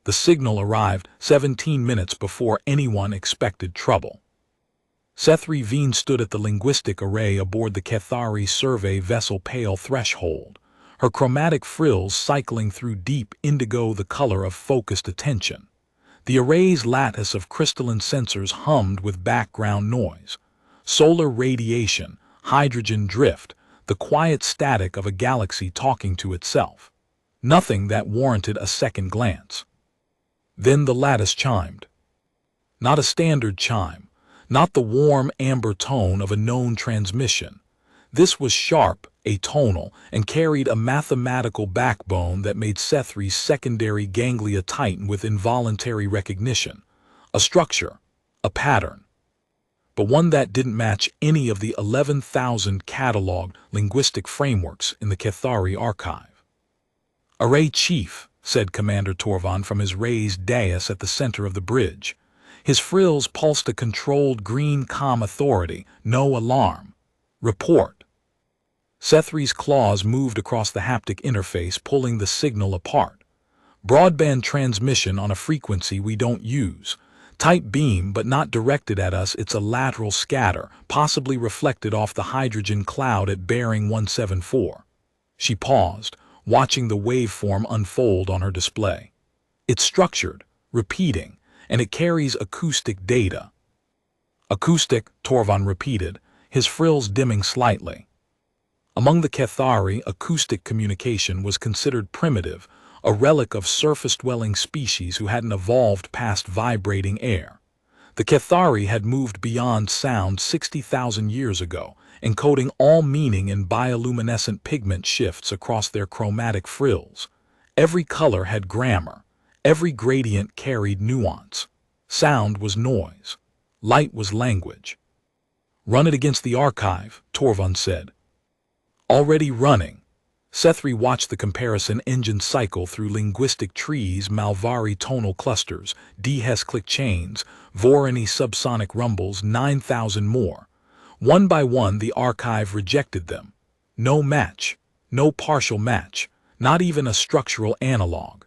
The signal arrived 17 minutes before anyone expected trouble. Kethari Veen stood at the linguistic array aboard the Kethari survey vessel Pale Threshold, her chromatic frills cycling through deep indigo, the color of focused attention. The array's lattice of crystalline sensors hummed with background noise. Solar radiation, hydrogen drift, the quiet static of a galaxy talking to itself. Nothing that warranted a second glance. Then the lattice chimed. Not a standard chime, not the warm amber tone of a known transmission. This was sharp, atonal, and carried a mathematical backbone that made Kethari's secondary ganglia tighten with involuntary recognition. A structure, a pattern. But one that didn't match any of the 11,000 cataloged linguistic frameworks in the Kethari archive. "Array Chief," said Commander Torvan from his raised dais at the center of the bridge. His frills pulsed a controlled green calm authority. "No alarm. Report." Kethari's claws moved across the haptic interface, pulling the signal apart. "Broadband transmission on a frequency we don't use. Type beam, but not directed at us. It's a lateral scatter, possibly reflected off the hydrogen cloud at bearing 174. She paused, watching the waveform unfold on her display. "It's structured, repeating, and it carries acoustic data." "Acoustic," Torvan repeated, his frills dimming slightly. Among the Kethari, acoustic communication was considered primitive, a relic of surface-dwelling species who hadn't evolved past vibrating air. The Kethari had moved beyond sound 60,000 years ago, encoding all meaning in bioluminescent pigment shifts across their chromatic frills. Every color had grammar, every gradient carried nuance. Sound was noise, light was language. "Run it against the archive," Torvan said. "Already running." Kethari watched the comparison engine cycle through linguistic trees, Malvari tonal clusters, Dehes click chains, Vorani subsonic rumbles, 9,000 more. One by one the archive rejected them. No match, no partial match, not even a structural analog.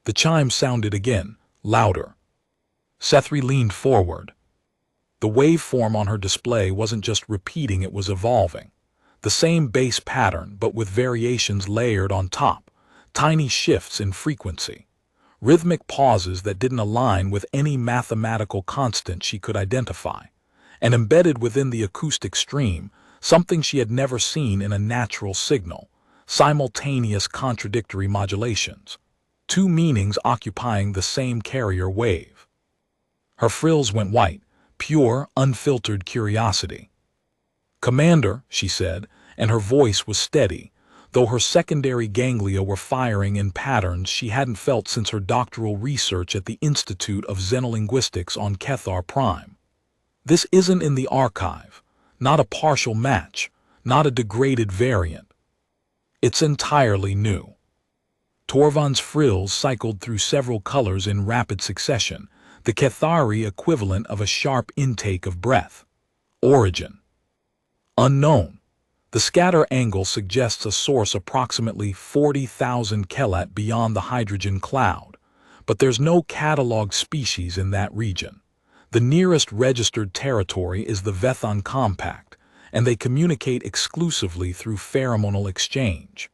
The chime sounded again, louder. Kethari leaned forward. The waveform on her display wasn't just repeating, it was evolving. The same base pattern, but with variations layered on top, tiny shifts in frequency, rhythmic pauses that didn't align with any mathematical constant she could identify, and embedded within the acoustic stream, something she had never seen in a natural signal, simultaneous contradictory modulations, two meanings occupying the same carrier wave. Her frills went white, pure, unfiltered curiosity. "Commander," she said, and her voice was steady, though her secondary ganglia were firing in patterns she hadn't felt since her doctoral research at the Institute of Xenolinguistics on Kethar Prime. "This isn't in the archive, not a partial match, not a degraded variant. It's entirely new." Torvan's frills cycled through several colors in rapid succession, the Kethari equivalent of a sharp intake of breath. "Origin. Unknown. The scatter angle suggests a source approximately 40,000 kelat beyond the hydrogen cloud, but there's no catalog species in that region. The nearest registered territory is the Vethon Compact, and they communicate exclusively through pheromonal exchange."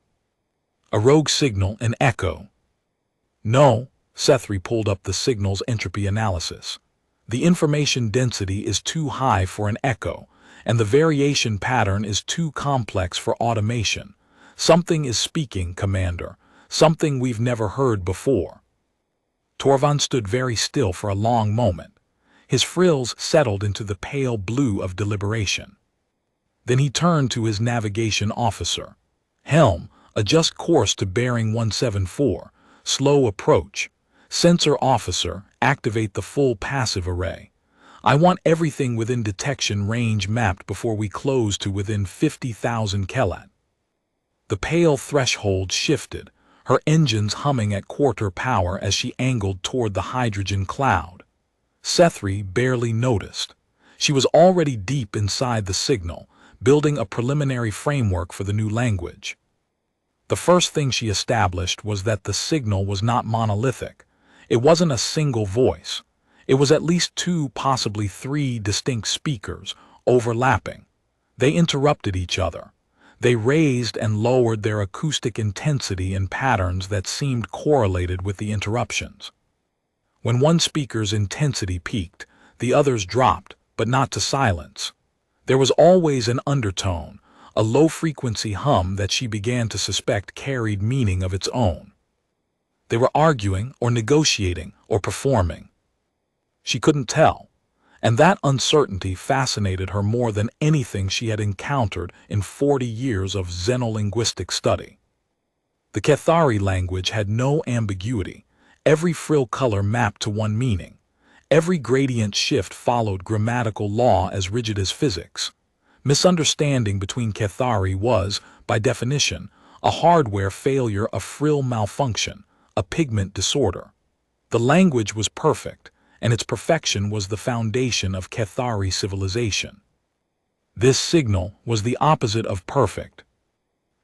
"A rogue signal, an echo." "No," Kethari pulled up the signal's entropy analysis. "The information density is too high for an echo, and the variation pattern is too complex for automation. Something is speaking, Commander, something we've never heard before." Torvan stood very still for a long moment. His frills settled into the pale blue of deliberation. Then he turned to his navigation officer. "Helm, adjust course to bearing 174, slow approach. Sensor officer, activate the full passive array. I want everything within detection range mapped before we close to within 50,000 kelat." The Pale Threshold shifted, her engines humming at quarter power as she angled toward the hydrogen cloud. Kethari barely noticed. She was already deep inside the signal, building a preliminary framework for the new language. The first thing she established was that the signal was not monolithic. It wasn't a single voice. It was at least two, possibly three distinct speakers, overlapping. They interrupted each other. They raised and lowered their acoustic intensity in patterns that seemed correlated with the interruptions. When one speaker's intensity peaked, the others dropped, but not to silence. There was always an undertone, a low-frequency hum that she began to suspect carried meaning of its own. They were arguing or negotiating or performing. She couldn't tell, and that uncertainty fascinated her more than anything she had encountered in 40 years of xenolinguistic study. The Kethari language had no ambiguity. Every frill color mapped to one meaning. Every gradient shift followed grammatical law as rigid as physics. Misunderstanding between Kethari was, by definition, a hardware failure, a frill malfunction, a pigment disorder. The language was perfect, and its perfection was the foundation of Kethari civilization. This signal was the opposite of perfect.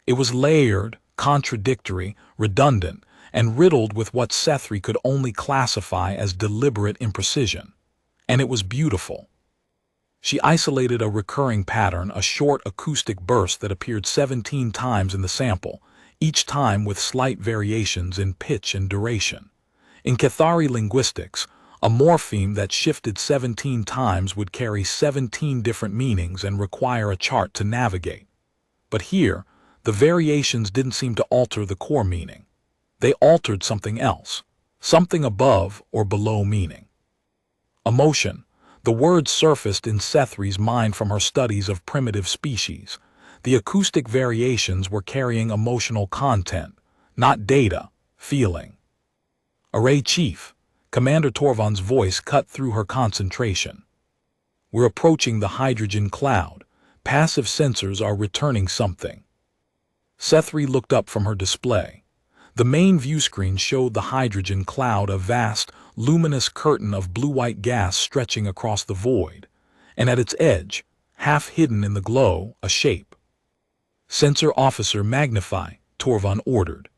It was layered, contradictory, redundant, and riddled with what Kethari could only classify as deliberate imprecision. And it was beautiful. She isolated a recurring pattern, a short acoustic burst that appeared 17 times in the sample, each time with slight variations in pitch and duration. In Kethari linguistics, a morpheme that shifted 17 times would carry 17 different meanings and require a chart to navigate. But here, the variations didn't seem to alter the core meaning. They altered something else, something above or below meaning. Emotion. The word surfaced in Kethari's mind from her studies of primitive species. The acoustic variations were carrying emotional content, not data, feeling. Array Chief. Commander Torvan's voice cut through her concentration. We're approaching the hydrogen cloud. Passive sensors are returning something. Kethari looked up from her display. The main view screen showed the hydrogen cloud, a vast, luminous curtain of blue-white gas stretching across the void, and at its edge, half hidden in the glow, a shape. Sensor officer magnify, Torvan ordered.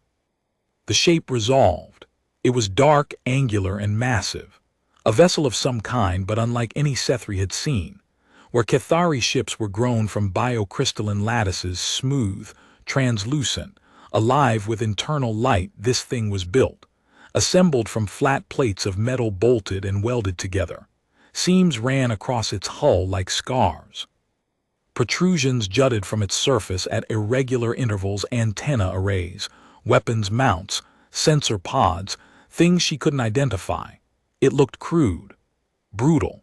The shape resolved. It was dark, angular, and massive. A vessel of some kind, but unlike any Kethari had seen. Where Kethari ships were grown from biocrystalline lattices, smooth, translucent, alive with internal light, this thing was built, assembled from flat plates of metal bolted and welded together. Seams ran across its hull like scars. Protrusions jutted from its surface at irregular intervals, antenna arrays, weapons mounts, sensor pods, things she couldn't identify. It looked crude, brutal,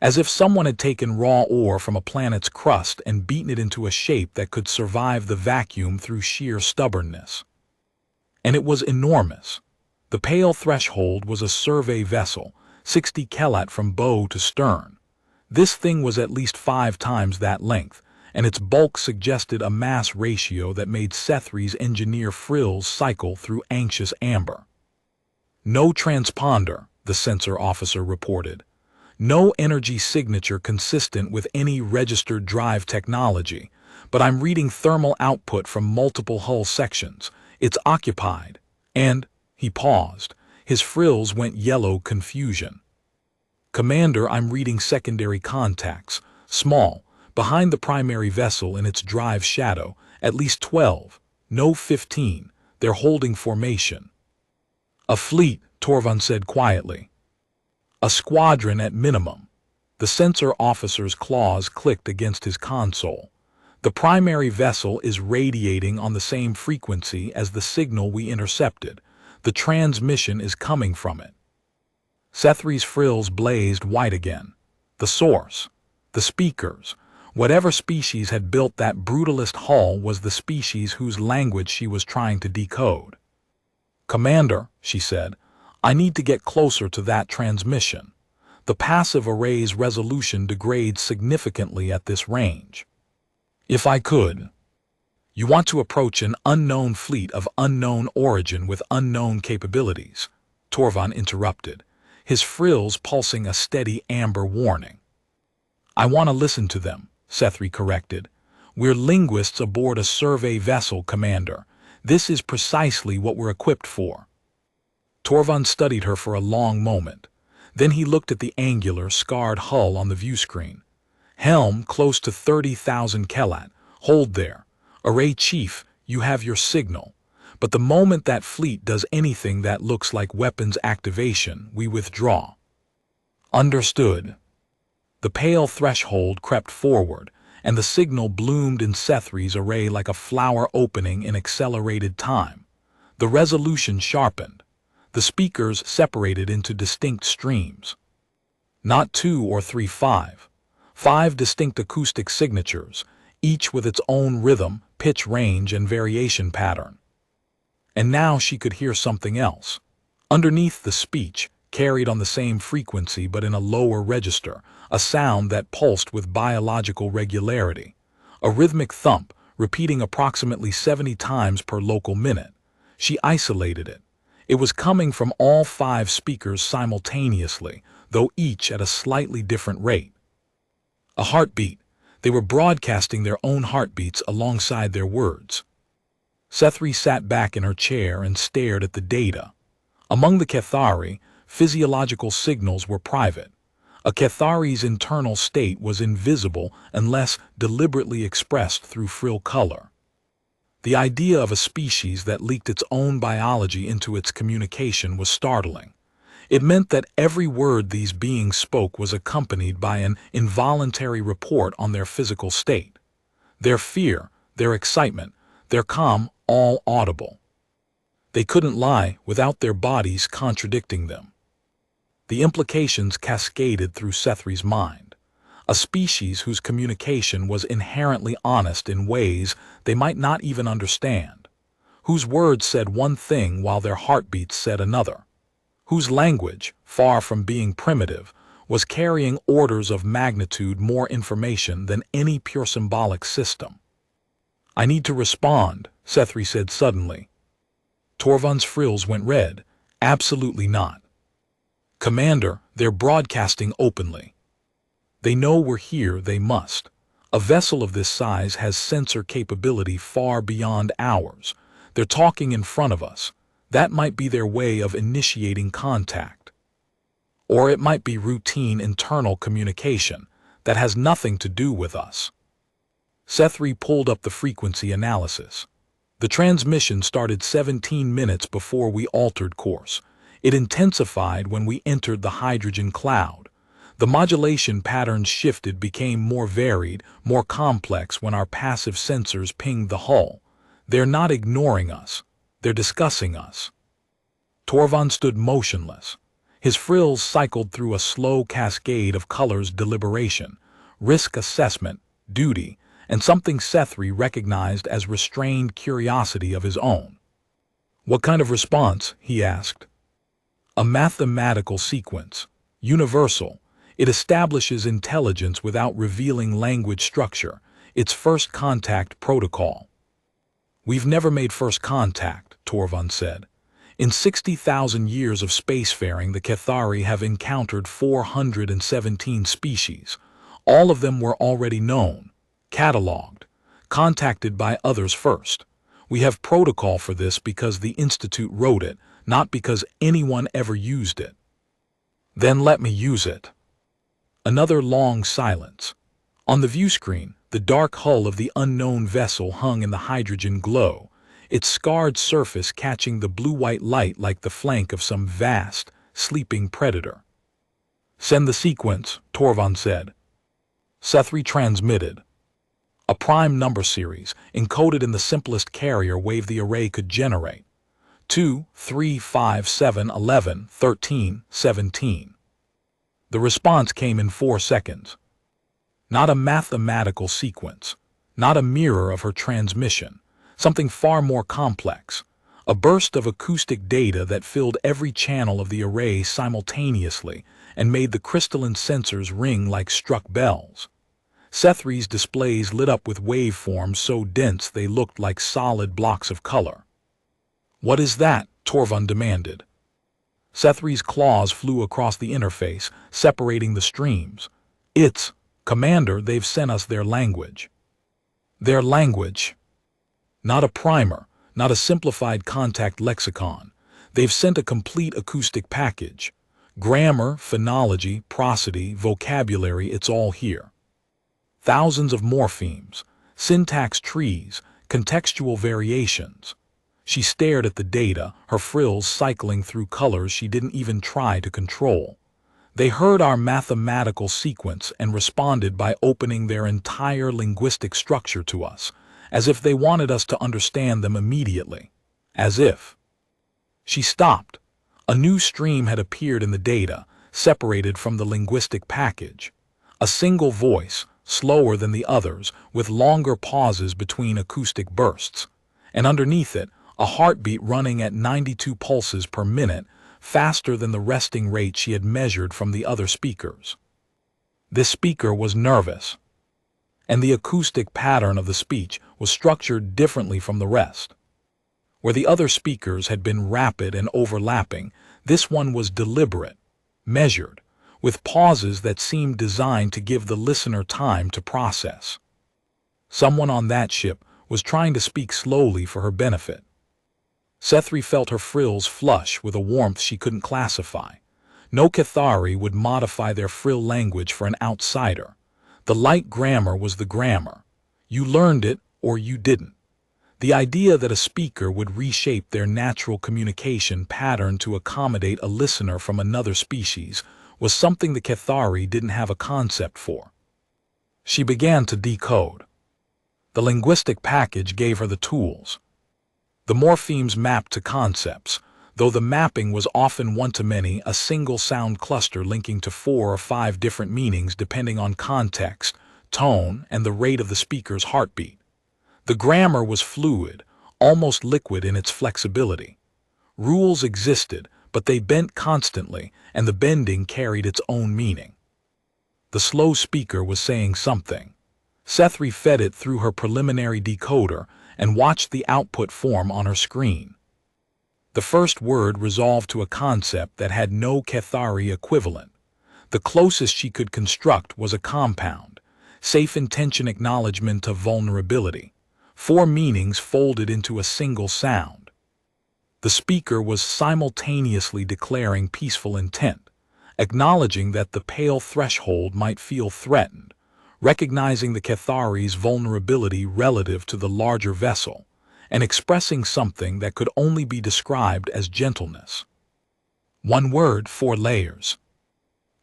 as if someone had taken raw ore from a planet's crust and beaten it into a shape that could survive the vacuum through sheer stubbornness. And it was enormous. The pale threshold was a survey vessel, 60 kelat from bow to stern. This thing was at least 5 times that length, and its bulk suggested a mass ratio that made Kethari's engineer frills cycle through anxious amber. No transponder, the sensor officer reported. No energy signature consistent with any registered drive technology, but I'm reading thermal output from multiple hull sections. It's occupied. And, he paused. His frills went yellow, confusion. Commander, I'm reading secondary contacts. Small, behind the primary vessel in its drive shadow, at least 12. No 15. They're holding formation. A fleet, Torvan said quietly. A squadron at minimum. The sensor officer's claws clicked against his console. The primary vessel is radiating on the same frequency as the signal we intercepted. The transmission is coming from it. Kethari's frills blazed white again. The source. The speakers. Whatever species had built that brutalist hull was the species whose language she was trying to decode. Commander, she said, I need to get closer to that transmission. The passive array's resolution degrades significantly at this range. If I could. You want to approach an unknown fleet of unknown origin with unknown capabilities, Torvan interrupted, his frills pulsing a steady amber warning. I want to listen to them, Kethari corrected. We're linguists aboard a survey vessel, Commander. This is precisely what we're equipped for. Torvald studied her for a long moment. Then he looked at the angular, scarred hull on the view screen. Helm close to 30,000 Kelat. Hold there. Array Chief, you have your signal. But the moment that fleet does anything that looks like weapons activation, we withdraw. Understood. The pale threshold crept forward, and the signal bloomed in Sethri's array like a flower opening in accelerated time. The resolution sharpened. The speakers separated into distinct streams. Not 2 or 3, 5. 5 distinct acoustic signatures, each with its own rhythm, pitch range, and variation pattern. And now she could hear something else. Underneath the speech, carried on the same frequency but in a lower register, a sound that pulsed with biological regularity. A rhythmic thump, repeating approximately 70 times per local minute. She isolated it. It was coming from all 5 speakers simultaneously, though each at a slightly different rate. A heartbeat. They were broadcasting their own heartbeats alongside their words. Sethri sat back in her chair and stared at the data. Among the Kethari, physiological signals were private. A Kethari's internal state was invisible unless deliberately expressed through frill color. The idea of a species that leaked its own biology into its communication was startling. It meant that every word these beings spoke was accompanied by an involuntary report on their physical state. Their fear, their excitement, their calm, all audible. They couldn't lie without their bodies contradicting them. The implications cascaded through Sethri's mind. A species whose communication was inherently honest in ways they might not even understand. Whose words said one thing while their heartbeats said another. Whose language, far from being primitive, was carrying orders of magnitude more information than any pure symbolic system. I need to respond, Sethri said suddenly. Torvald's frills went red. Absolutely not. Commander, they're broadcasting openly. They know we're here, they must. A vessel of this size has sensor capability far beyond ours. They're talking in front of us. That might be their way of initiating contact. Or it might be routine internal communication that has nothing to do with us. Sethri pulled up the frequency analysis. The transmission started 17 minutes before we altered course. It intensified when we entered the hydrogen cloud. The modulation patterns shifted, became more varied, more complex when our passive sensors pinged the hull. They're not ignoring us. They're discussing us. Torvald stood motionless. His frills cycled through a slow cascade of colors: deliberation, risk assessment, duty, and something Sethri recognized as restrained curiosity of his own. What kind of response? He asked. A mathematical sequence. Universal. It establishes intelligence without revealing language structure. It's first contact protocol. We've never made first contact, Torvald said. In 60,000 years of spacefaring, the Kethari have encountered 417 species. All of them were already known, cataloged, contacted by others first. We have protocol for this because the Institute wrote it, not because anyone ever used it. Then let me use it. Another long silence. On the view screen, the dark hull of the unknown vessel hung in the hydrogen glow, its scarred surface catching the blue-white light like the flank of some vast, sleeping predator. Send the sequence, Torvald said. Sethri transmitted. A prime number series, encoded in the simplest carrier wave the array could generate. 2, 3, 5, 7, 11, 13, 17. The response came in 4 seconds. Not a mathematical sequence, not a mirror of her transmission, something far more complex, a burst of acoustic data that filled every channel of the array simultaneously and made the crystalline sensors ring like struck bells. Sethri's displays lit up with waveforms so dense they looked like solid blocks of color. What is that? Torvald demanded. Sethri's claws flew across the interface, separating the streams. It's, Commander, they've sent us their language. Their language. Not a primer, not a simplified contact lexicon. They've sent a complete acoustic package. Grammar, phonology, prosody, vocabulary, it's all here. Thousands of morphemes, syntax trees, contextual variations. She stared at the data, her frills cycling through colors she didn't even try to control. They heard our mathematical sequence and responded by opening their entire linguistic structure to us, as if they wanted us to understand them immediately. As if. She stopped. A new stream had appeared in the data, separated from the linguistic package. A single voice, slower than the others, with longer pauses between acoustic bursts. And underneath it, a heartbeat running at 92 pulses per minute, faster than the resting rate she had measured from the other speakers. This speaker was nervous, and the acoustic pattern of the speech was structured differently from the rest. Where the other speakers had been rapid and overlapping, this one was deliberate, measured, with pauses that seemed designed to give the listener time to process. Someone on that ship was trying to speak slowly for her benefit. Kethari felt her frills flush with a warmth she couldn't classify. No Kethari would modify their frill language for an outsider. The light grammar was the grammar. You learned it or you didn't. The idea that a speaker would reshape their natural communication pattern to accommodate a listener from another species was something the Kethari didn't have a concept for. She began to decode. The linguistic package gave her the tools. The morphemes mapped to concepts, though the mapping was often one-to-many, a single sound cluster linking to 4 or 5 different meanings depending on context, tone, and the rate of the speaker's heartbeat. The grammar was fluid, almost liquid in its flexibility. Rules existed, but they bent constantly, and the bending carried its own meaning. The slow speaker was saying something. Kethari fed it through her preliminary decoder and watched the output form on her screen. The first word resolved to a concept that had no Kethari equivalent. The closest she could construct was a compound, safe intention acknowledgement of vulnerability. 4 meanings folded into a single sound. The speaker was simultaneously declaring peaceful intent, acknowledging that the pale threshold might feel threatened, recognizing the Kethari's vulnerability relative to the larger vessel, and expressing something that could only be described as gentleness. 1 word, 4 layers.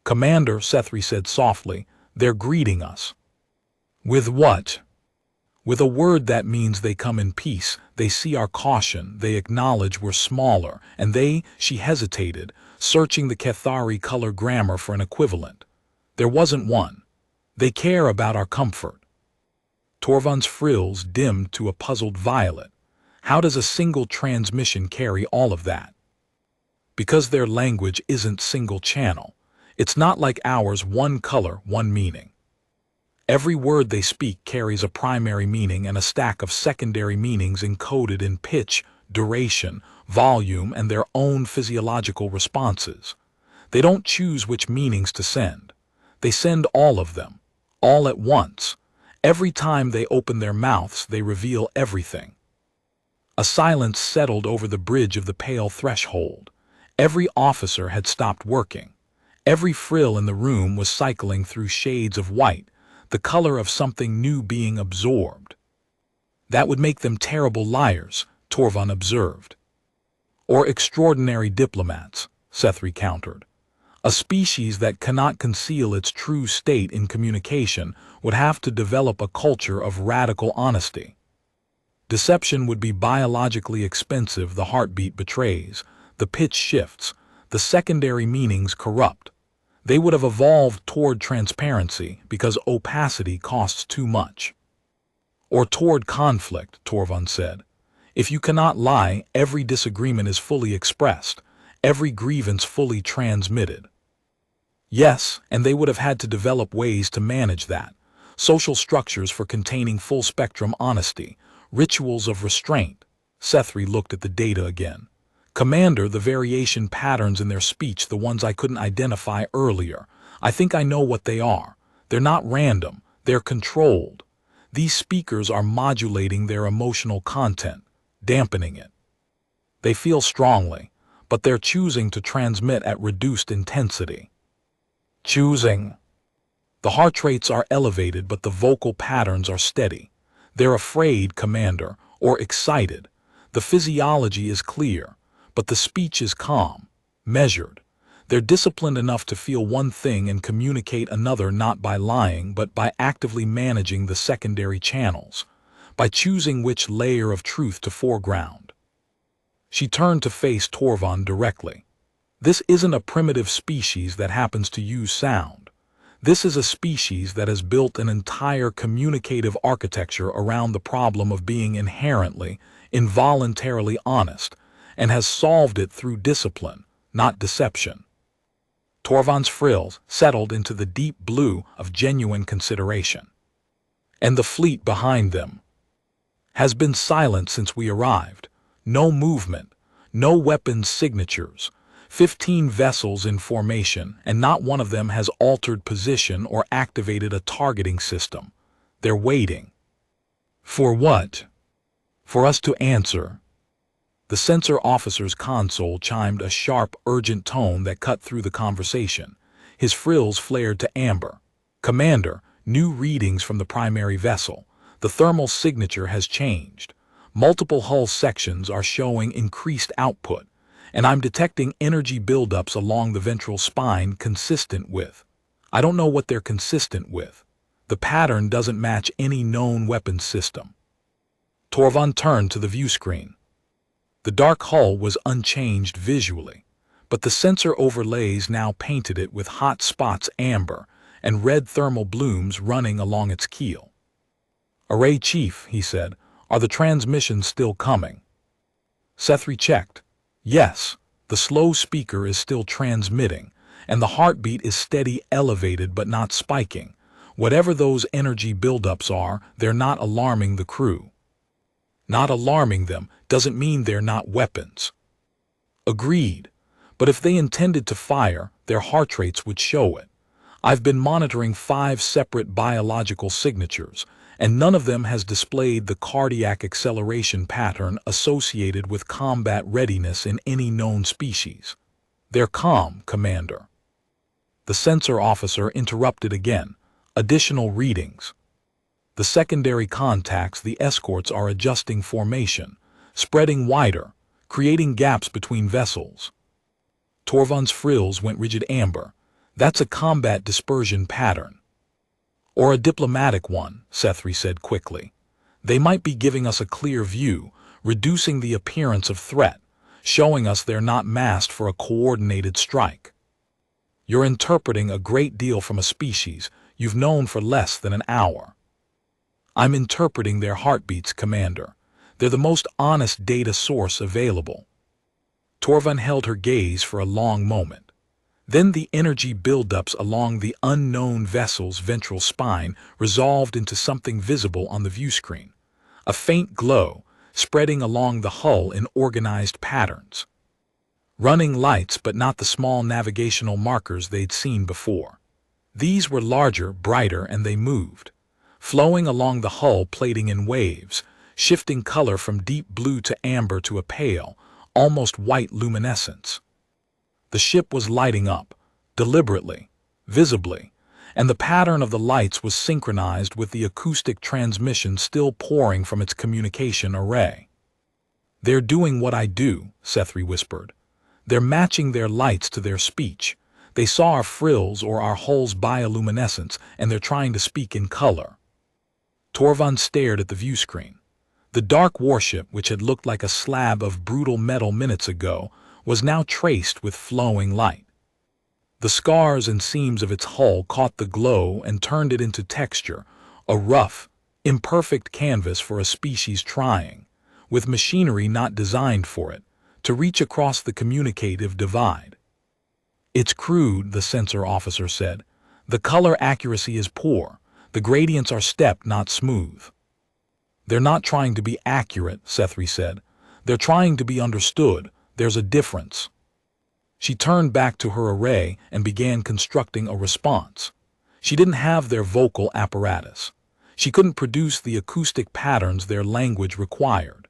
Commander, Kethari said softly, they're greeting us. With what? With a word that means they come in peace, they see our caution, they acknowledge we're smaller, and she hesitated, searching the Kethari color grammar for an equivalent. There wasn't one. They care about our comfort. Torvund's frills dimmed to a puzzled violet. How does a single transmission carry all of that? Because their language isn't single channel. It's not like ours, 1 color, 1 meaning. Every word they speak carries a primary meaning and a stack of secondary meanings encoded in pitch, duration, volume, and their own physiological responses. They don't choose which meanings to send. They send all of them, all at once. Every time they open their mouths, they reveal everything. A silence settled over the bridge of the pale threshold. Every officer had stopped working. Every frill in the room was cycling through shades of white, the color of something new being absorbed. That would make them terrible liars, Torvund observed. Or extraordinary diplomats, Kethari countered. A species that cannot conceal its true state in communication would have to develop a culture of radical honesty. Deception would be biologically expensive, the heartbeat betrays, the pitch shifts, the secondary meanings corrupt. They would have evolved toward transparency because opacity costs too much. Or toward conflict, Torvund said. If you cannot lie, every disagreement is fully expressed, every grievance fully transmitted. Yes, and they would have had to develop ways to manage that. Social structures for containing full-spectrum honesty, rituals of restraint. Kethari looked at the data again. Commander, the variation patterns in their speech, the ones I couldn't identify earlier. I think I know what they are. They're not random, they're controlled. These speakers are modulating their emotional content, dampening it. They feel strongly, but they're choosing to transmit at reduced intensity. Choosing. The heart rates are elevated, but the vocal patterns are steady. They're afraid, Commander, or excited. The physiology is clear, but the speech is calm, measured. They're disciplined enough to feel one thing and communicate another, not by lying, but by actively managing the secondary channels, by choosing which layer of truth to foreground. She turned to face Torvald directly. This isn't a primitive species that happens to use sound. This is a species that has built an entire communicative architecture around the problem of being inherently, involuntarily honest, and has solved it through discipline, not deception. Torvald's frills settled into the deep blue of genuine consideration. And the fleet behind them has been silent since we arrived. No movement, no weapons signatures, 15 vessels in formation, and not one of them has altered position or activated a targeting system. They're waiting. For what? For us to answer. The sensor officer's console chimed a sharp, urgent tone that cut through the conversation. His frills flared to amber. Commander, new readings from the primary vessel. The thermal signature has changed. Multiple hull sections are showing increased output, and I'm detecting energy buildups along the ventral spine consistent with. I don't know what they're consistent with. The pattern doesn't match any known weapons system. Torvald turned to the view screen. The dark hull was unchanged visually, but the sensor overlays now painted it with hot spots amber and red thermal blooms running along its keel. "Array Chief," he said, "are the transmissions still coming?" Kethari checked. Yes, the slow speaker is still transmitting, and the heartbeat is steady, elevated but not spiking. Whatever those energy buildups are, they're not alarming the crew. Not alarming them doesn't mean they're not weapons. Agreed, but if they intended to fire, their heart rates would show it. I've been monitoring 5 separate biological signatures, and none of them has displayed the cardiac acceleration pattern associated with combat readiness in any known species. They're calm, Commander. The sensor officer interrupted again. Additional readings. The secondary contacts, the escorts, are adjusting formation, spreading wider, creating gaps between vessels. Torvald's frills went rigid amber. That's a combat dispersion pattern. Or a diplomatic one, Kethari said quickly. They might be giving us a clear view, reducing the appearance of threat, showing us they're not massed for a coordinated strike. You're interpreting a great deal from a species you've known for less than an hour. I'm interpreting their heartbeats, Commander. They're the most honest data source available. Torvald held her gaze for a long moment. Then the energy buildups along the unknown vessel's ventral spine resolved into something visible on the view screen. A faint glow, spreading along the hull in organized patterns. Running lights, but not the small navigational markers they'd seen before. These were larger, brighter, and they moved, flowing along the hull plating in waves, shifting color from deep blue to amber to a pale, almost white luminescence. The ship was lighting up, deliberately, visibly, and the pattern of the lights was synchronized with the acoustic transmission still pouring from its communication array. "They're doing what I do," Kethari whispered. "They're matching their lights to their speech. They saw our frills or our hull's bioluminescence, and they're trying to speak in color." Torvald stared at the view screen. The dark warship, which had looked like a slab of brutal metal minutes ago, was now traced with flowing light. The scars and seams of its hull caught the glow and turned it into texture, a rough, imperfect canvas for a species trying, with machinery not designed for it, to reach across the communicative divide. "It's crude," the sensor officer said. "The color accuracy is poor. The gradients are stepped, not smooth." "They're not trying to be accurate," Kethari said. "They're trying to be understood. There's a difference." She turned back to her array and began constructing a response. She didn't have their vocal apparatus. She couldn't produce the acoustic patterns their language required.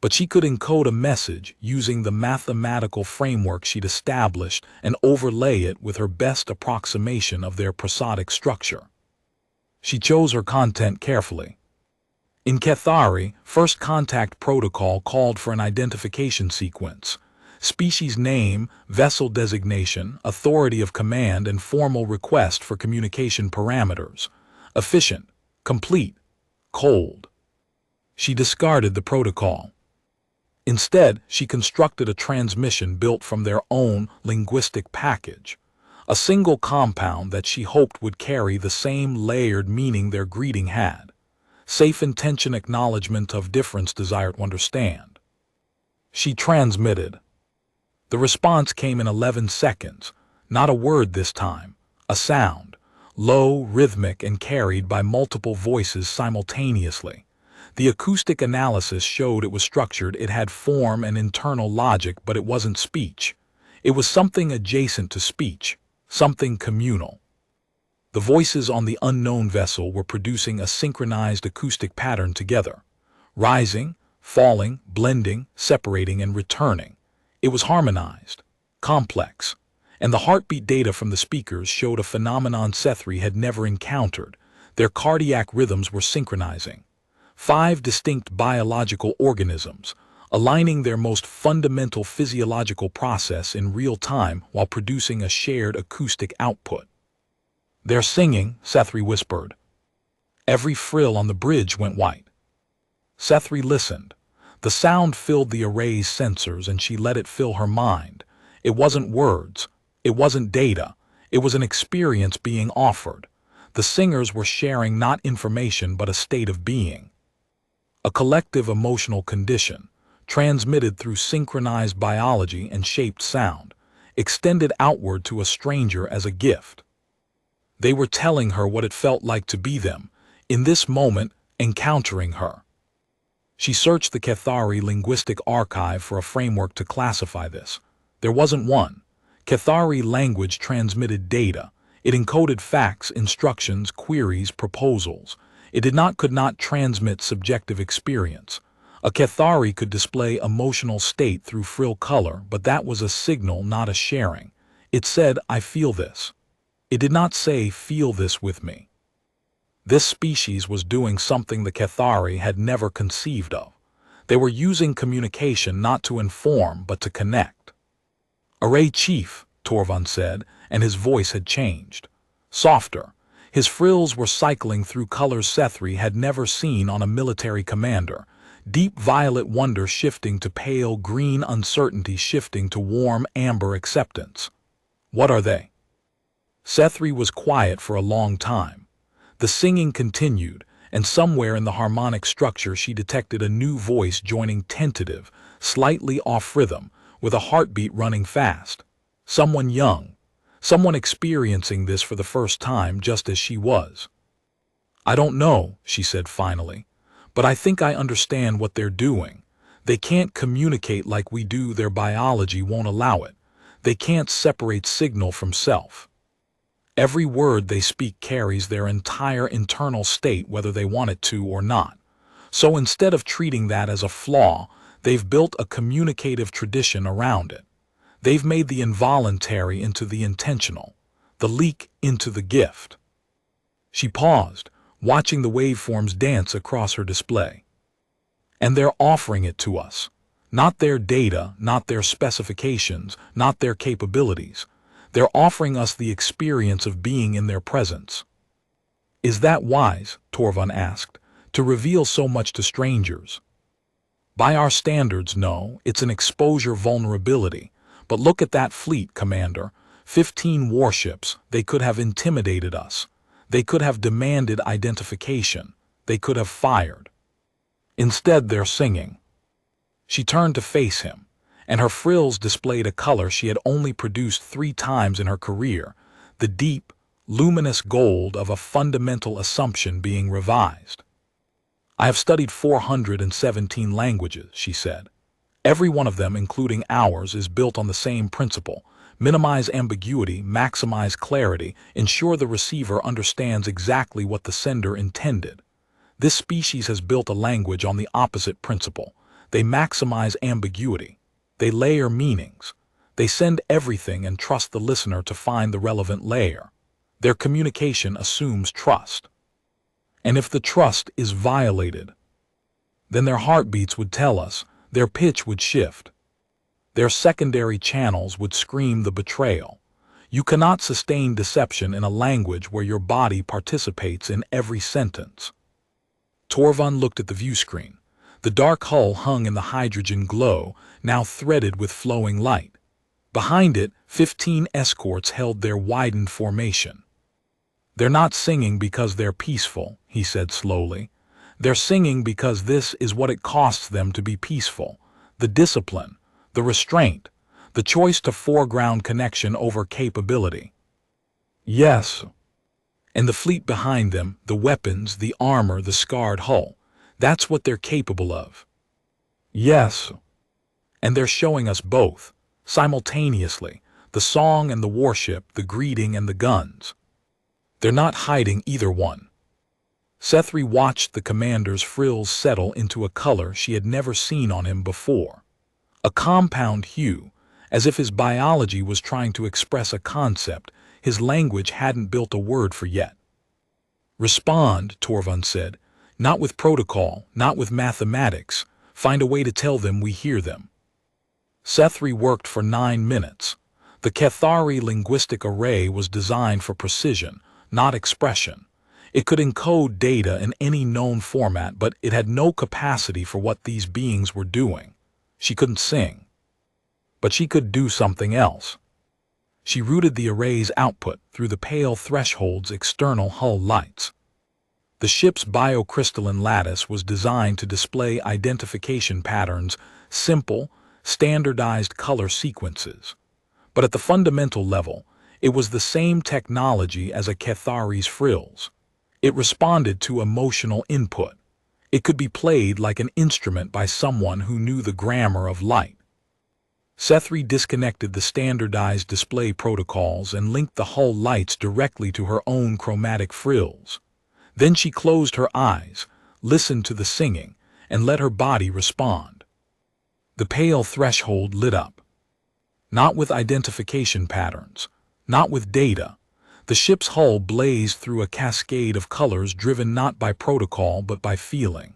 but she could encode a message using the mathematical framework she'd established and overlay it with her best approximation of their prosodic structure. She chose her content carefully. In Kethari, first contact protocol called for an identification sequence: species name, vessel designation, authority of command, and formal request for communication parameters. Efficient, complete, cold. She discarded the protocol. Instead, she constructed a transmission built from their own linguistic package, a single compound that she hoped would carry the same layered meaning their greeting had: safe intention, acknowledgement of difference, desire to understand. She transmitted. The response came in 11 seconds, not a word this time, a sound, low, rhythmic, and carried by multiple voices simultaneously. The acoustic analysis showed it was structured, it had form and internal logic, but it wasn't speech. It was something adjacent to speech, something communal. The voices on the unknown vessel were producing a synchronized acoustic pattern together, rising, falling, blending, separating, and returning. It was harmonized, complex, and the heartbeat data from the speakers showed a phenomenon Kethari had never encountered. Their cardiac rhythms were synchronizing. 5 distinct biological organisms, aligning their most fundamental physiological process in real time while producing a shared acoustic output. "They're singing," Kethari whispered. Every frill on the bridge went white. Kethari listened. The sound filled the array's sensors, and she let it fill her mind. It wasn't words. It wasn't data. It was an experience being offered. The singers were sharing not information but a state of being. A collective emotional condition, transmitted through synchronized biology and shaped sound, extended outward to a stranger as a gift. They were telling her what it felt like to be them, in this moment, encountering her. She searched the Kethari linguistic archive for a framework to classify this. There wasn't one. Kethari language transmitted data. It encoded facts, instructions, queries, proposals. It could not transmit subjective experience. A Kethari could display emotional state through frill color, but that was a signal, not a sharing. It said, "I feel this." It did not say, "Feel this with me." This species was doing something the Kethari had never conceived of. They were using communication not to inform, but to connect. "Array Chief," Torvald said, and his voice had changed. Softer. His frills were cycling through colors Kethari had never seen on a military commander. Deep violet wonder shifting to pale green uncertainty, shifting to warm amber acceptance. "What are they?" Kethari was quiet for a long time. The singing continued, and somewhere in the harmonic structure she detected a new voice joining, tentative, slightly off rhythm, with a heartbeat running fast. Someone young. Someone experiencing this for the first time, just as she was. "I don't know," she said finally, "but I think I understand what they're doing. They can't communicate like we do. Their biology won't allow it. They can't separate signal from self. Every word they speak carries their entire internal state, whether they want it to or not. So instead of treating that as a flaw, they've built a communicative tradition around it. They've made the involuntary into the intentional, the leak into the gift." She paused, watching the waveforms dance across her display. "And they're offering it to us. Not their data, not their specifications, not their capabilities. They're offering us the experience of being in their presence." "Is that wise?" Torvald asked, "to reveal so much to strangers?" "By our standards, no. It's an exposure vulnerability. But look at that fleet, Commander. 15 warships. They could have intimidated us. They could have demanded identification. They could have fired. Instead, they're singing." She turned to face him, and her frills displayed a color she had only produced 3 times in her career, the deep, luminous gold of a fundamental assumption being revised. "I have studied 417 languages," she said. "Every one of them, including ours, is built on the same principle: minimize ambiguity, maximize clarity, ensure the receiver understands exactly what the sender intended. This species has built a language on the opposite principle. They maximize ambiguity. They layer meanings. They send everything and trust the listener to find the relevant layer. Their communication assumes trust. And if the trust is violated, then their heartbeats would tell us, their pitch would shift. Their secondary channels would scream the betrayal. You cannot sustain deception in a language where your body participates in every sentence. Torvald looked at the view screen. The dark hull hung in the hydrogen glow, now threaded with flowing light. Behind it, 15 escorts held their widened formation. They're not singing because they're peaceful, he said slowly. They're singing because this is what it costs them to be peaceful. The discipline, the restraint, the choice to foreground connection over capability. Yes. And the fleet behind them, the weapons, the armor, the scarred hull, that's what they're capable of. Yes. And they're showing us both, simultaneously, the song and the warship, the greeting and the guns. They're not hiding either one. Kethari watched the commander's frills settle into a color she had never seen on him before. A compound hue, as if his biology was trying to express a concept his language hadn't built a word for yet. Respond, Torvald said, not with protocol, not with mathematics. Find a way to tell them we hear them. Kethari worked for 9 minutes. The Kethari linguistic array was designed for precision, not expression. It could encode data in any known format, but it had no capacity for what these beings were doing. She couldn't sing. But she could do something else. She routed the array's output through the pale threshold's external hull lights. The ship's biocrystalline lattice was designed to display identification patterns, simple, standardized color sequences. But at the fundamental level, it was the same technology as a Kethari's frills. It responded to emotional input. It could be played like an instrument by someone who knew the grammar of light. Kethari disconnected the standardized display protocols and linked the hull lights directly to her own chromatic frills. Then she closed her eyes, listened to the singing, and let her body respond. The pale threshold lit up. Not with identification patterns, not with data. The ship's hull blazed through a cascade of colors driven not by protocol but by feeling.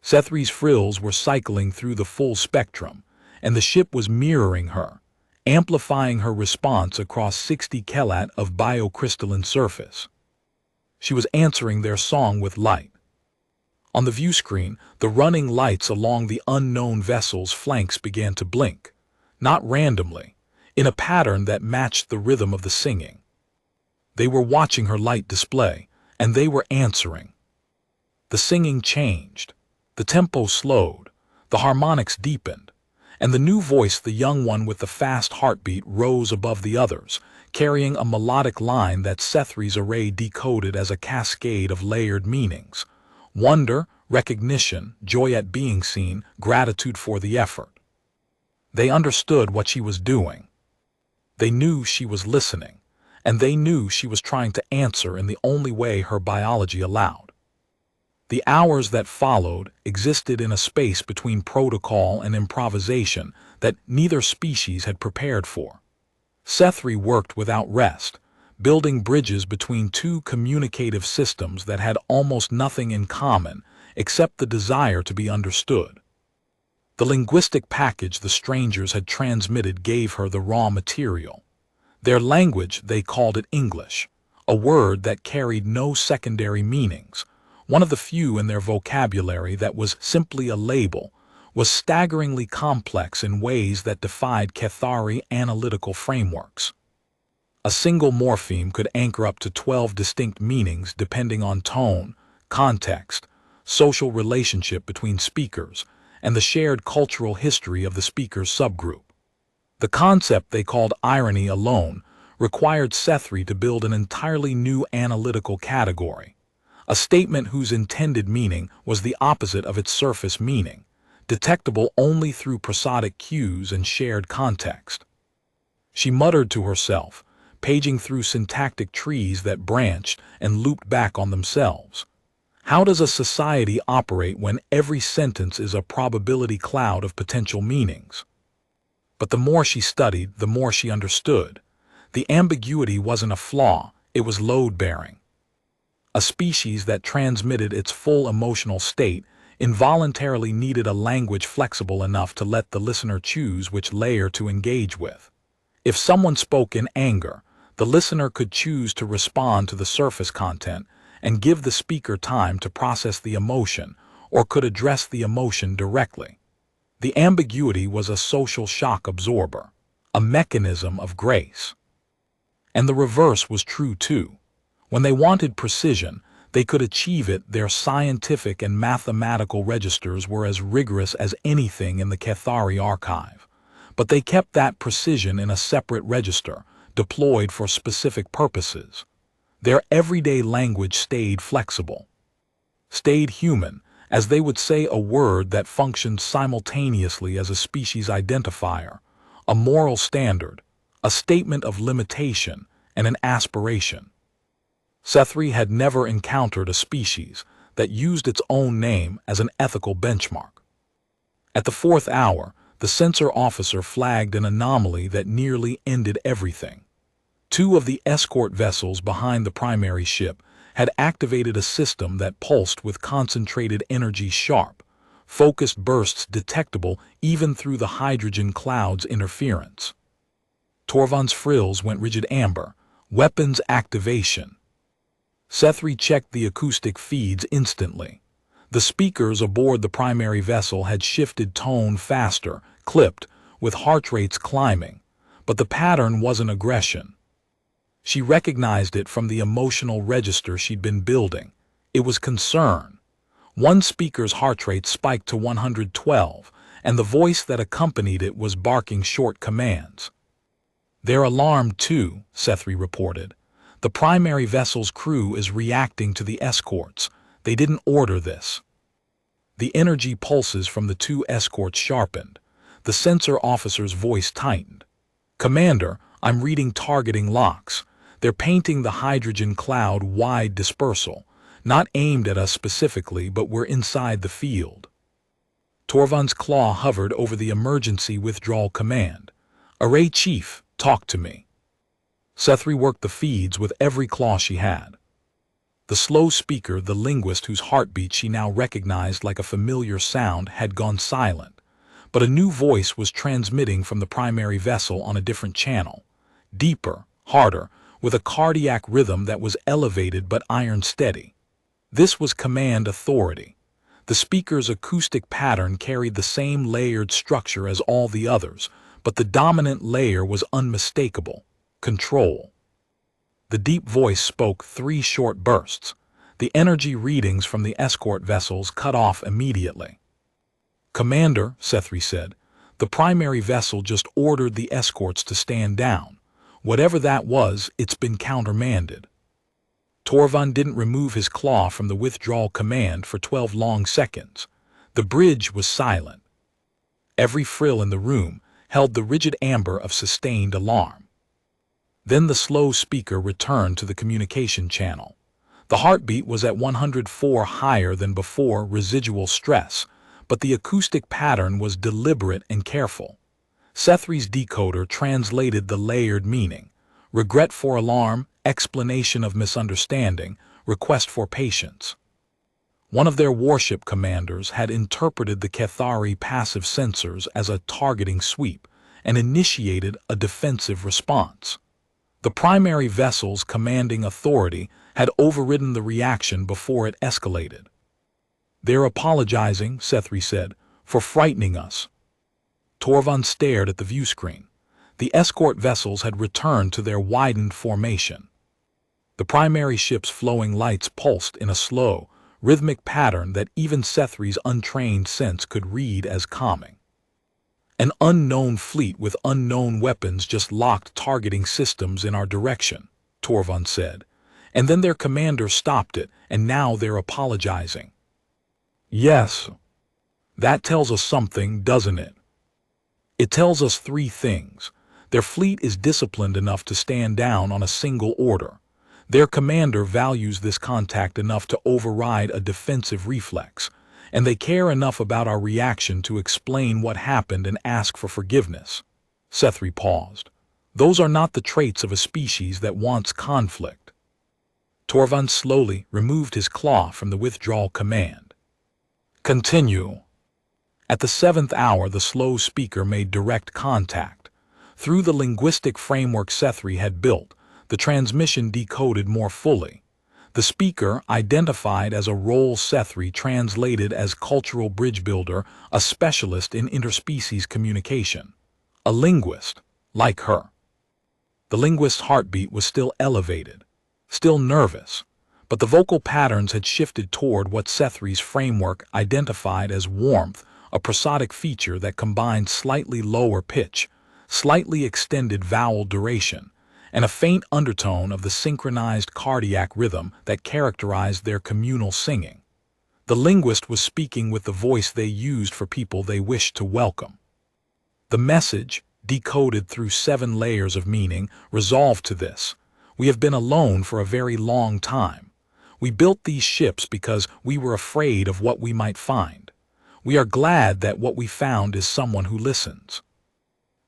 Kethari's frills were cycling through the full spectrum, and the ship was mirroring her, amplifying her response across 60 kelat of biocrystalline surface. She was answering their song with light. On the view screen, the running lights along the unknown vessel's flanks began to blink, not randomly, in a pattern that matched the rhythm of the singing. They were watching her light display, and they were answering. The singing changed. The tempo slowed. The harmonics deepened. And the new voice, the young one with the fast heartbeat, rose above the others, carrying a melodic line that Kethari's array decoded as a cascade of layered meanings. Wonder, recognition, joy at being seen, gratitude for the effort. They understood what she was doing. They knew she was listening, and they knew she was trying to answer in the only way her biology allowed. The hours that followed existed in a space between protocol and improvisation that neither species had prepared for. Kethari worked without rest, building bridges between two communicative systems that had almost nothing in common except the desire to be understood. The linguistic package the strangers had transmitted gave her the raw material. Their language, they called it English, a word that carried no secondary meanings. One of the few in their vocabulary that was simply a label, was staggeringly complex in ways that defied Kethari analytical frameworks. A single morpheme could anchor up to 12 distinct meanings depending on tone, context, social relationship between speakers, and the shared cultural history of the speaker's subgroup. The concept they called irony alone required Kethari to build an entirely new analytical category. A statement whose intended meaning was the opposite of its surface meaning, detectable only through prosodic cues and shared context. She muttered to herself, paging through syntactic trees that branched and looped back on themselves. How does a society operate when every sentence is a probability cloud of potential meanings? But the more she studied, the more she understood. The ambiguity wasn't a flaw, it was load-bearing. A species that transmitted its full emotional state involuntarily needed a language flexible enough to let the listener choose which layer to engage with. If someone spoke in anger, the listener could choose to respond to the surface content and give the speaker time to process the emotion, or could address the emotion directly. The ambiguity was a social shock absorber, a mechanism of grace. And the reverse was true too. When they wanted precision, they could achieve it. Their scientific and mathematical registers were as rigorous as anything in the Kethari archive. But they kept that precision in a separate register, deployed for specific purposes. Their everyday language stayed flexible, stayed human, as they would say a word that functioned simultaneously as a species identifier, a moral standard, a statement of limitation, and an aspiration. Kethari had never encountered a species that used its own name as an ethical benchmark. At the 4th hour, the censor officer flagged an anomaly that nearly ended everything. 2 of the escort vessels behind the primary ship had activated a system that pulsed with concentrated energy, sharp, focused bursts detectable even through the hydrogen cloud's interference. Torvald's frills went rigid amber. Weapons activation. Kethari checked the acoustic feeds instantly. The speakers aboard the primary vessel had shifted tone faster, clipped, with heart rates climbing, but the pattern wasn't aggression. She recognized it from the emotional register she'd been building. It was concern. One speaker's heart rate spiked to 112, and the voice that accompanied it was barking short commands. "They're alarmed too," Kethari reported. "The primary vessel's crew is reacting to the escorts. They didn't order this." The energy pulses from the 2 escorts sharpened. The censor officer's voice tightened. "Commander, I'm reading targeting locks. They're painting the hydrogen cloud wide dispersal, not aimed at us specifically, but we're inside the field." Torvald's claw hovered over the emergency withdrawal command. "Array Chief, talk to me." Kethari worked the feeds with every claw she had. The slow speaker, the linguist whose heartbeat she now recognized like a familiar sound, had gone silent, but a new voice was transmitting from the primary vessel on a different channel, deeper, harder, with a cardiac rhythm that was elevated but iron steady. This was command authority. The speaker's acoustic pattern carried the same layered structure as all the others, but the dominant layer was unmistakable: control. The deep voice spoke 3 short bursts. The energy readings from the escort vessels cut off immediately. "Commander," Kethari said, "the primary vessel just ordered the escorts to stand down. Whatever that was, it's been countermanded." Torvald didn't remove his claw from the withdrawal command for 12 long seconds. The bridge was silent. Every frill in the room held the rigid amber of sustained alarm. Then the slow speaker returned to the communication channel. The heartbeat was at 104, higher than before, residual stress, but the acoustic pattern was deliberate and careful. Kethari's decoder translated the layered meaning: regret for alarm, explanation of misunderstanding, request for patience. One of their warship commanders had interpreted the Kethari passive sensors as a targeting sweep and initiated a defensive response. The primary vessel's commanding authority had overridden the reaction before it escalated. "They're apologizing," Kethari said, "for frightening us." Torvald stared at the view screen. The escort vessels had returned to their widened formation. The primary ship's flowing lights pulsed in a slow, rhythmic pattern that even Kethari's untrained sense could read as calming. "An unknown fleet with unknown weapons just locked targeting systems in our direction," Torvald said. "And then their commander stopped it, and now they're apologizing." "Yes. That tells us something, doesn't it?" "It tells us 3 things. Their fleet is disciplined enough to stand down on a single order. Their commander values this contact enough to override a defensive reflex, and they care enough about our reaction to explain what happened and ask for forgiveness. Kethari paused. Those are not the traits of a species that wants conflict. Torvald slowly removed his claw from the withdrawal command. Continue. At the 7th hour, the slow speaker made direct contact. Through the linguistic framework Kethari had built, the transmission decoded more fully. The speaker, identified as a role Kethari translated as cultural bridge builder, a specialist in interspecies communication. A linguist, like her. The linguist's heartbeat was still elevated, still nervous, but the vocal patterns had shifted toward what Kethari's framework identified as warmth, a prosodic feature that combined slightly lower pitch, slightly extended vowel duration, and a faint undertone of the synchronized cardiac rhythm that characterized their communal singing. The linguist was speaking with the voice they used for people they wished to welcome. The message, decoded through 7 layers of meaning, resolved to this: we have been alone for a very long time. We built these ships because we were afraid of what we might find. We are glad that what we found is someone who listens.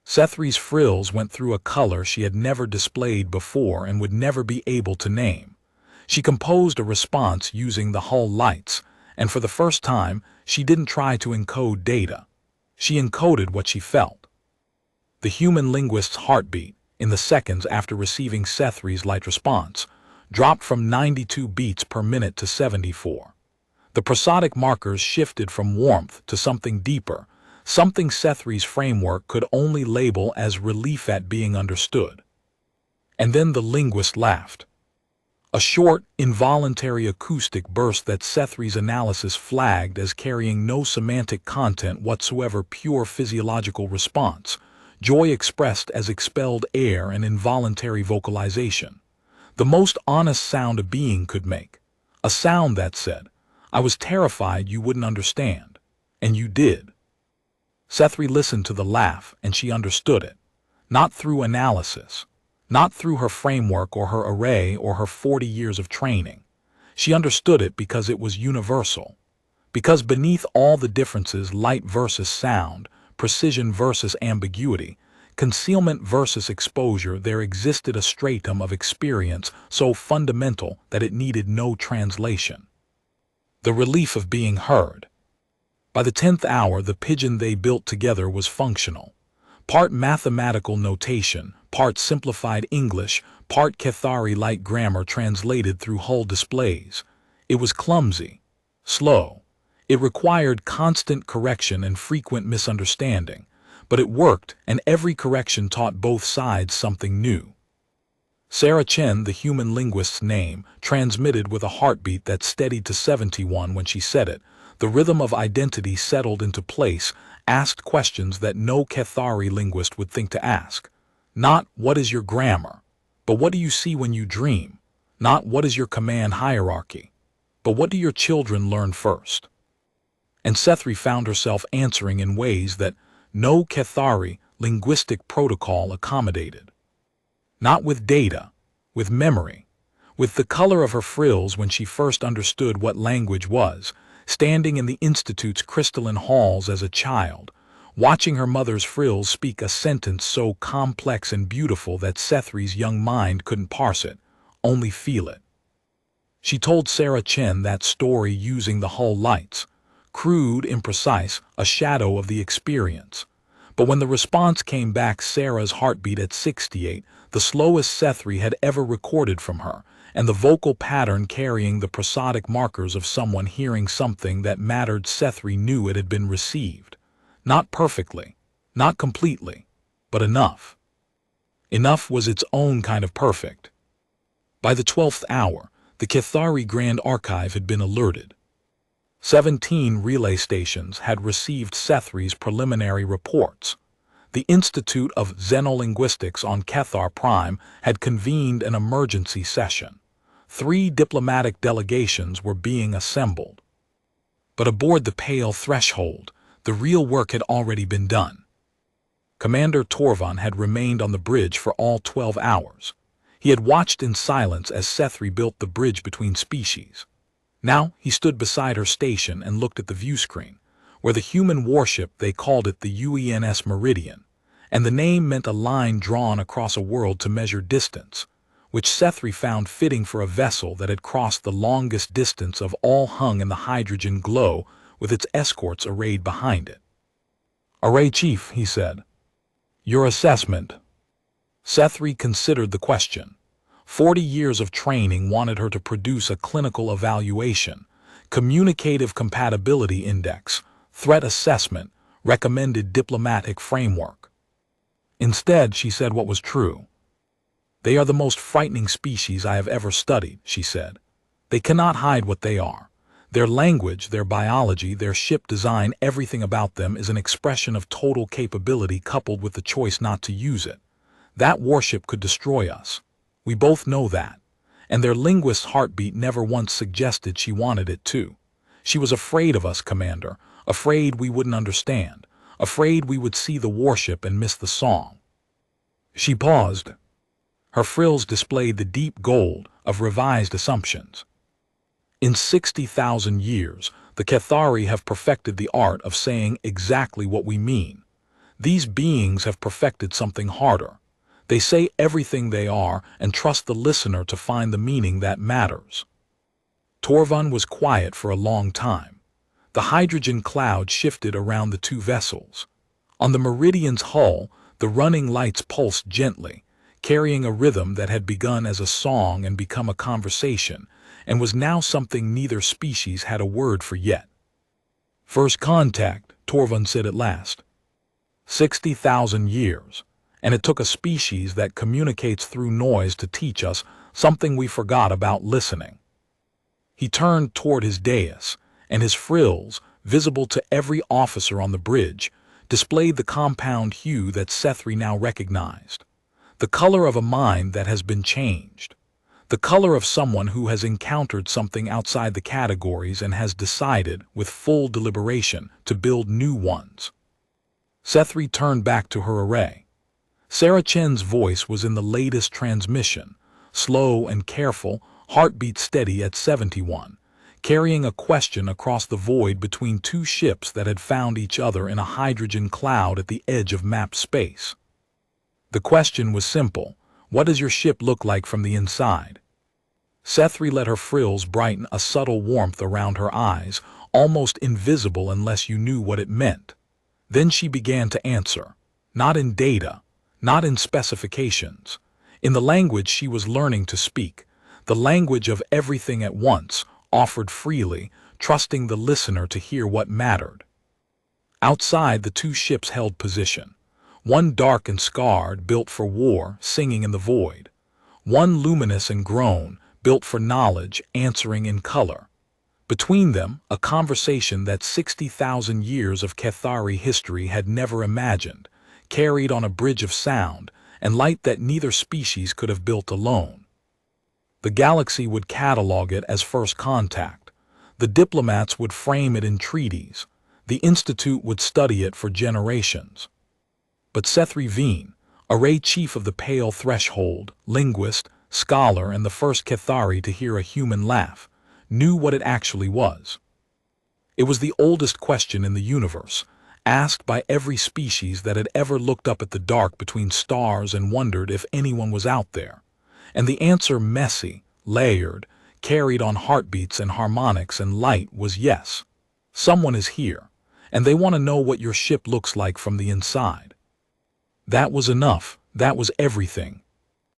Kethari's frills went through a color she had never displayed before and would never be able to name. She composed a response using the hull lights, and for the first time, she didn't try to encode data. She encoded what she felt. The human linguist's heartbeat, in the seconds after receiving Kethari's light response, dropped from 92 beats per minute to 74. The prosodic markers shifted from warmth to something deeper, something Kethari's framework could only label as relief at being understood. And then the linguist laughed. A short, involuntary acoustic burst that Kethari's analysis flagged as carrying no semantic content whatsoever, pure physiological response, joy expressed as expelled air and involuntary vocalization. The most honest sound a being could make. A sound that said, "I was terrified you wouldn't understand." And you did. Kethari listened to the laugh, and she understood it. Not through analysis. Not through her framework or her array or her 40 years of training. She understood it because it was universal. Because beneath all the differences, light versus sound, precision versus ambiguity, concealment versus exposure, there existed a stratum of experience so fundamental that it needed no translation. The relief of being heard. By the 10th hour, the pigeon they built together was functional. Part mathematical notation, part simplified English, part Kethari-like grammar translated through hull displays. It was clumsy, slow. It required constant correction and frequent misunderstanding, but it worked, and every correction taught both sides something new. Sarah Chen, the human linguist's name, transmitted with a heartbeat that steadied to 71 when she said it. The rhythm of identity settled into place, asked questions that no Kethari linguist would think to ask. Not, "What is your grammar?" but "What do you see when you dream?" Not, "What is your command hierarchy?" but "What do your children learn first?" And Kethari found herself answering in ways that no Kethari linguistic protocol accommodated. Not with data, with memory, with the color of her frills when she first understood what language was, standing in the Institute's crystalline halls as a child, watching her mother's frills speak a sentence so complex and beautiful that Kethari's young mind couldn't parse it, only feel it. She told Sarah Chen that story using the hull lights, crude, imprecise, a shadow of the experience. But when the response came back, Sarah's heartbeat at 68, the slowest Kethari had ever recorded from her, and the vocal pattern carrying the prosodic markers of someone hearing something that mattered, Kethari knew it had been received. Not perfectly, not completely, but enough. Enough was its own kind of perfect. By the 12th hour, the Kethari Grand Archive had been alerted. 17 relay stations had received Kethari's preliminary reports. The Institute of Xenolinguistics on Kethar Prime had convened an emergency session. 3 diplomatic delegations were being assembled. But aboard the pale threshold, the real work had already been done. Commander Torvald had remained on the bridge for all 12 hours. He had watched in silence as Seth rebuilt the bridge between species. Now he stood beside her station and looked at the view screen, where the human warship, they called it the UENS Meridian, and the name meant a line drawn across a world to measure distance, which Sethri found fitting for a vessel that had crossed the longest distance of all, hung in the hydrogen glow with its escorts arrayed behind it. "Array Chief," he said. "Your assessment." Sethri considered the question. 40 years of training wanted her to produce a clinical evaluation, communicative compatibility index, threat assessment, recommended diplomatic framework. Instead, she said what was true. "They are the most frightening species I have ever studied," she said. "They cannot hide what they are. Their language, their biology, their ship design, everything about them is an expression of total capability coupled with the choice not to use it. That warship could destroy us. We both know that. And their linguist's heartbeat never once suggested she wanted it to. She was afraid of us, Commander, afraid we wouldn't understand, afraid we would see the warship and miss the song." She paused. Her frills displayed the deep gold of revised assumptions. "In 60,000 years, the Kethari have perfected the art of saying exactly what we mean. These beings have perfected something harder. They say everything they are and trust the listener to find the meaning that matters." Torvund was quiet for a long time. The hydrogen cloud shifted around the two vessels. On the Meridian's hull, the running lights pulsed gently, carrying a rhythm that had begun as a song and become a conversation, and was now something neither species had a word for yet. "First contact," Torvund said at last. 60,000 years. And it took a species that communicates through noise to teach us something we forgot about listening. He turned toward his dais, and his frills, visible to every officer on the bridge, displayed the compound hue that Sethri now recognized. The color of a mind that has been changed. The color of someone who has encountered something outside the categories and has decided, with full deliberation, to build new ones. Sethri turned back to her array. Sarah Chen's voice was in the latest transmission, slow and careful, heartbeat steady at 71, carrying a question across the void between two ships that had found each other in a hydrogen cloud at the edge of mapped space. The question was simple: what does your ship look like from the inside? Sethri let her frills brighten a subtle warmth around her eyes, almost invisible unless you knew what it meant. Then she began to answer, not in data, not in specifications, in the language she was learning to speak, the language of everything at once, offered freely, trusting the listener to hear what mattered. Outside, the two ships held position. One dark and scarred, built for war, singing in the void. One luminous and grown, built for knowledge, answering in color. Between them, a conversation that 60,000 years of Kethari history had never imagined, carried on a bridge of sound and light that neither species could have built alone. The galaxy would catalog it as first contact. The diplomats would frame it in treaties. The Institute would study it for generations. But Sethri Veen, array chief of the Pale Threshold, linguist, scholar, and the first Kethari to hear a human laugh, knew what it actually was. It was the oldest question in the universe, asked by every species that had ever looked up at the dark between stars and wondered if anyone was out there. And the answer, messy, layered, carried on heartbeats and harmonics and light, was yes. Someone is here, and they want to know what your ship looks like from the inside. That was enough. That was everything.